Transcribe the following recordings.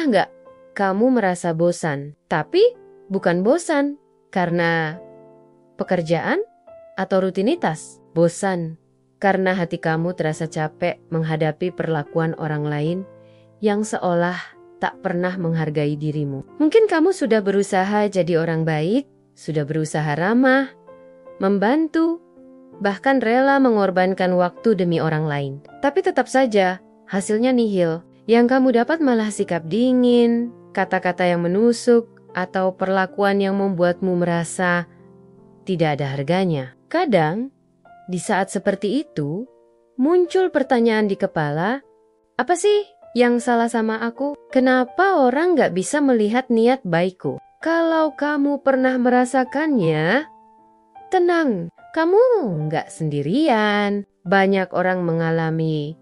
nggak kamu merasa bosan? Tapi bukan bosan karena pekerjaan atau rutinitas. Bosan karena hati kamu terasa capek menghadapi perlakuan orang lain yang seolah tak pernah menghargai dirimu. Mungkin kamu sudah berusaha jadi orang baik, sudah berusaha ramah, membantu, bahkan rela mengorbankan waktu demi orang lain. Tapi tetap saja hasilnya nihil. Yang kamu dapat malah sikap dingin, kata-kata yang menusuk, atau perlakuan yang membuatmu merasa tidak ada harganya. Kadang, di saat seperti itu, muncul pertanyaan di kepala, apa sih yang salah sama aku? Kenapa orang gak bisa melihat niat baikku? Kalau kamu pernah merasakannya, tenang, kamu gak sendirian. Banyak orang mengalami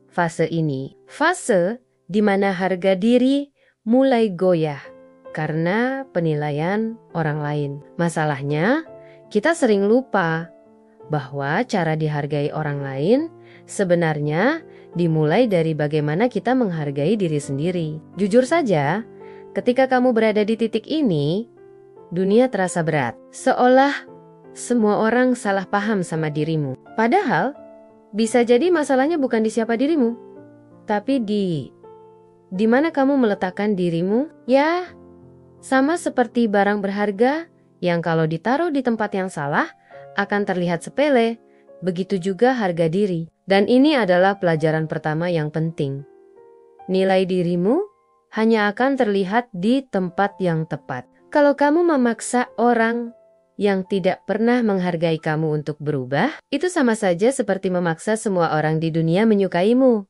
fase ini. Fase di mana harga diri mulai goyah karena penilaian orang lain. Masalahnya, kita sering lupa bahwa cara dihargai orang lain sebenarnya dimulai dari bagaimana kita menghargai diri sendiri. Jujur saja, ketika kamu berada di titik ini, dunia terasa berat. Seolah semua orang salah paham sama dirimu. Padahal, bisa jadi masalahnya bukan di siapa dirimu, tapi di mana kamu meletakkan dirimu. Ya, sama seperti barang berharga yang kalau ditaruh di tempat yang salah akan terlihat sepele, begitu juga harga diri. Dan ini adalah pelajaran pertama yang penting. Nilai dirimu hanya akan terlihat di tempat yang tepat. Kalau kamu memaksa orang yang tidak pernah menghargai kamu untuk berubah, itu sama saja seperti memaksa semua orang di dunia menyukaimu.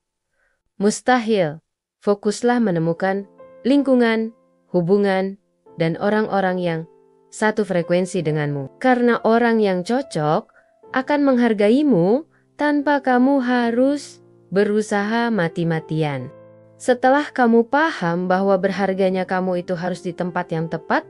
Mustahil. Fokuslah menemukan lingkungan, hubungan, dan orang-orang yang satu frekuensi denganmu. Karena orang yang cocok akan menghargaimu tanpa kamu harus berusaha mati-matian. Setelah kamu paham bahwa berharganya kamu itu harus di tempat yang tepat,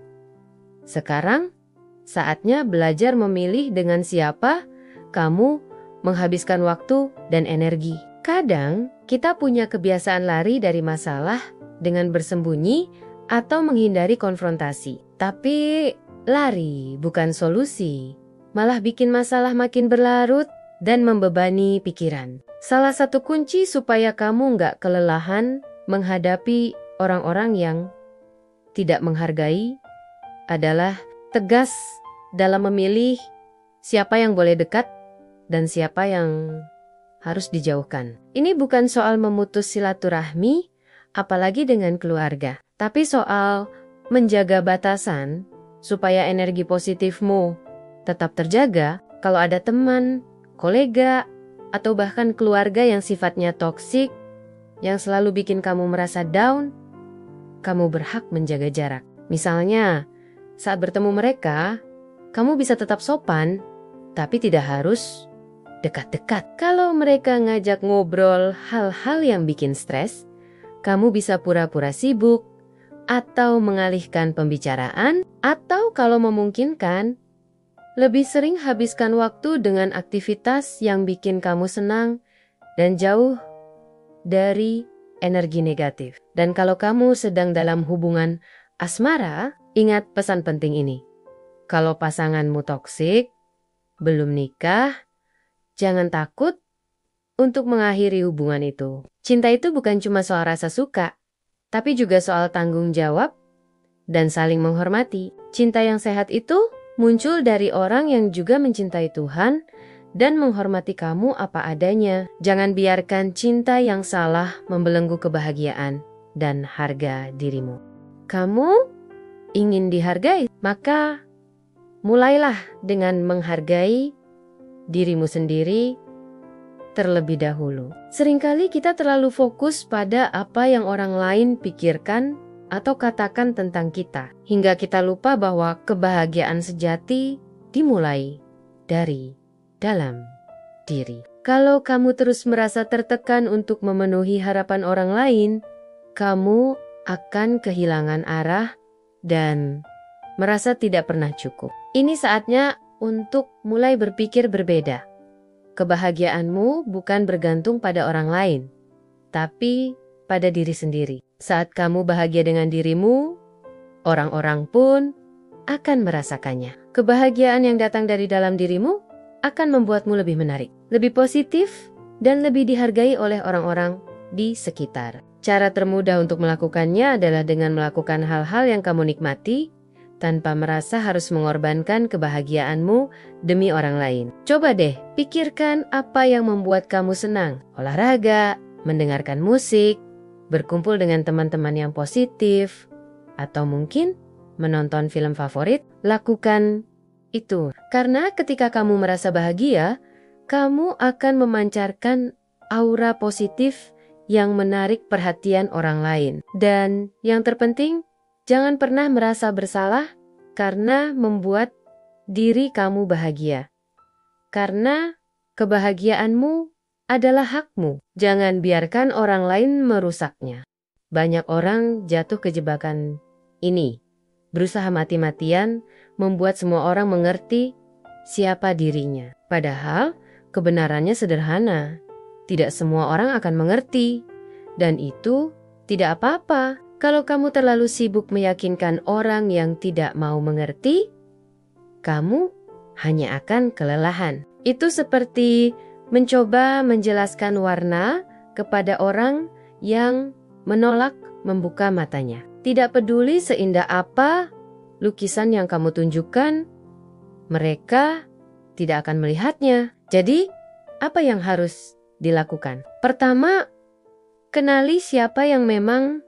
sekarang saatnya belajar memilih dengan siapa kamu menghabiskan waktu dan energi. Kadang kita punya kebiasaan lari dari masalah dengan bersembunyi atau menghindari konfrontasi. Tapi lari bukan solusi, malah bikin masalah makin berlarut dan membebani pikiran. Salah satu kunci supaya kamu nggak kelelahan menghadapi orang-orang yang tidak menghargai adalah tegas dalam memilih siapa yang boleh dekat dan siapa yang harus dijauhkan. Ini bukan soal memutus silaturahmi, apalagi dengan keluarga, tapi soal menjaga batasan supaya energi positifmu tetap terjaga. Kalau ada teman, kolega, atau bahkan keluarga yang sifatnya toksik, yang selalu bikin kamu merasa down, kamu berhak menjaga jarak. Misalnya, saat bertemu mereka, kamu bisa tetap sopan, tapi tidak harus dekat-dekat. Kalau mereka ngajak ngobrol hal-hal yang bikin stres, kamu bisa pura-pura sibuk, atau mengalihkan pembicaraan, atau kalau memungkinkan, lebih sering habiskan waktu dengan aktivitas yang bikin kamu senang dan jauh dari energi negatif. Dan kalau kamu sedang dalam hubungan asmara, ingat pesan penting ini. Kalau pasanganmu toksik, belum nikah, jangan takut untuk mengakhiri hubungan itu. Cinta itu bukan cuma soal rasa suka, tapi juga soal tanggung jawab dan saling menghormati. Cinta yang sehat itu muncul dari orang yang juga mencintai Tuhan dan menghormati kamu apa adanya. Jangan biarkan cinta yang salah membelenggu kebahagiaan dan harga dirimu. Kamu ingin dihargai, maka mulailah dengan menghargai dirimu sendiri terlebih dahulu. Seringkali kita terlalu fokus pada apa yang orang lain pikirkan atau katakan tentang kita, hingga kita lupa bahwa kebahagiaan sejati dimulai dari dalam diri. Kalau kamu terus merasa tertekan untuk memenuhi harapan orang lain, kamu akan kehilangan arah dan merasa tidak pernah cukup. Ini saatnya untuk mulai berpikir berbeda. Kebahagiaanmu bukan bergantung pada orang lain, tapi pada diri sendiri. Saat kamu bahagia dengan dirimu, orang-orang pun akan merasakannya. Kebahagiaan yang datang dari dalam dirimu akan membuatmu lebih menarik, lebih positif, dan lebih dihargai oleh orang-orang di sekitar. Cara termudah untuk melakukannya adalah dengan melakukan hal-hal yang kamu nikmati tanpa merasa harus mengorbankan kebahagiaanmu demi orang lain. Coba deh, pikirkan apa yang membuat kamu senang. Olahraga, mendengarkan musik, berkumpul dengan teman-teman yang positif, atau mungkin menonton film favorit. Lakukan itu. Karena ketika kamu merasa bahagia, kamu akan memancarkan aura positif yang menarik perhatian orang lain. Dan yang terpenting, jangan pernah merasa bersalah karena membuat diri kamu bahagia. Karena kebahagiaanmu adalah hakmu. Jangan biarkan orang lain merusaknya. Banyak orang jatuh ke jebakan ini. Berusaha mati-matian membuat semua orang mengerti siapa dirinya. Padahal kebenarannya sederhana. Tidak semua orang akan mengerti. Dan itu tidak apa-apa. Kalau kamu terlalu sibuk meyakinkan orang yang tidak mau mengerti, kamu hanya akan kelelahan. Itu seperti mencoba menjelaskan warna kepada orang yang menolak membuka matanya. Tidak peduli seindah apa lukisan yang kamu tunjukkan, mereka tidak akan melihatnya. Jadi, apa yang harus dilakukan? Pertama, kenali siapa yang memang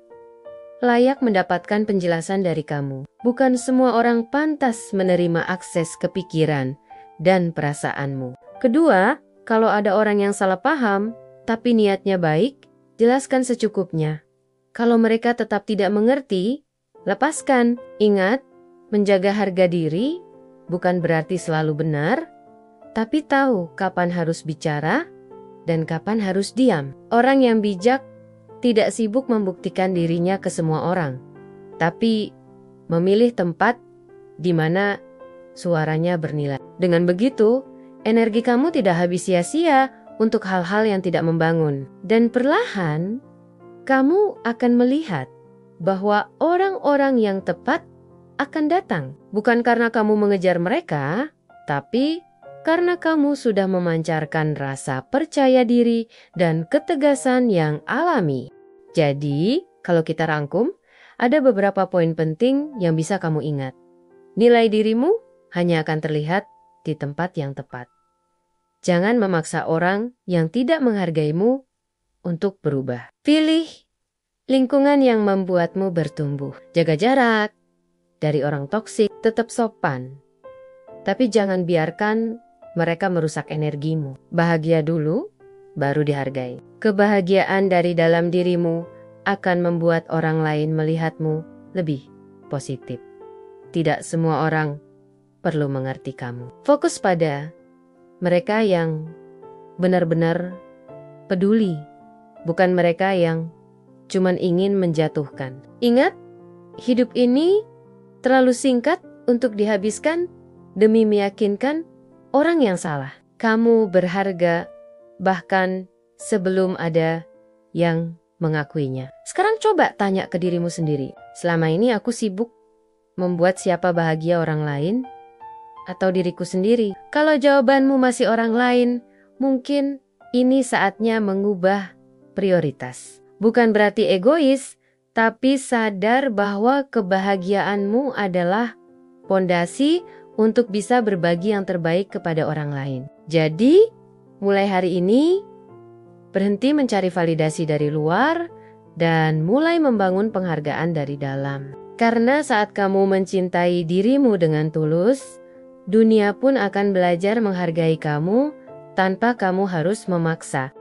layak mendapatkan penjelasan dari kamu. Bukan semua orang pantas menerima akses ke pikiran dan perasaanmu. Kedua, kalau ada orang yang salah paham, tapi niatnya baik, jelaskan secukupnya. Kalau mereka tetap tidak mengerti, lepaskan. Ingat, menjaga harga diri bukan berarti selalu benar, tapi tahu kapan harus bicara dan kapan harus diam. Orang yang bijak tidak sibuk membuktikan dirinya ke semua orang, tapi memilih tempat di mana suaranya bernilai. Dengan begitu, energi kamu tidak habis sia-sia untuk hal-hal yang tidak membangun. Dan perlahan, kamu akan melihat bahwa orang-orang yang tepat akan datang. Bukan karena kamu mengejar mereka, tapi karena kamu sudah memancarkan rasa percaya diri dan ketegasan yang alami. Jadi, kalau kita rangkum, ada beberapa poin penting yang bisa kamu ingat. Nilai dirimu hanya akan terlihat di tempat yang tepat. Jangan memaksa orang yang tidak menghargaimu untuk berubah. Pilih lingkungan yang membuatmu bertumbuh. Jaga jarak dari orang toksik, tetap sopan. Tapi jangan biarkan mereka merusak energimu. Bahagia dulu, baru dihargai. Kebahagiaan dari dalam dirimu akan membuat orang lain melihatmu lebih positif. Tidak semua orang perlu mengerti kamu. Fokus pada mereka yang benar-benar peduli, bukan mereka yang cuman ingin menjatuhkan. Ingat, hidup ini terlalu singkat untuk dihabiskan demi meyakinkan orang yang salah. Kamu berharga bahkan sebelum ada yang mengakuinya. Sekarang coba tanya ke dirimu sendiri. Selama ini aku sibuk membuat siapa bahagia orang lain atau diriku sendiri? Kalau jawabanmu masih orang lain, mungkin ini saatnya mengubah prioritas. Bukan berarti egois, tapi sadar bahwa kebahagiaanmu adalah pondasi untuk bisa berbagi yang terbaik kepada orang lain. Jadi, mulai hari ini, berhenti mencari validasi dari luar dan mulai membangun penghargaan dari dalam. Karena saat kamu mencintai dirimu dengan tulus, dunia pun akan belajar menghargai kamu tanpa kamu harus memaksa.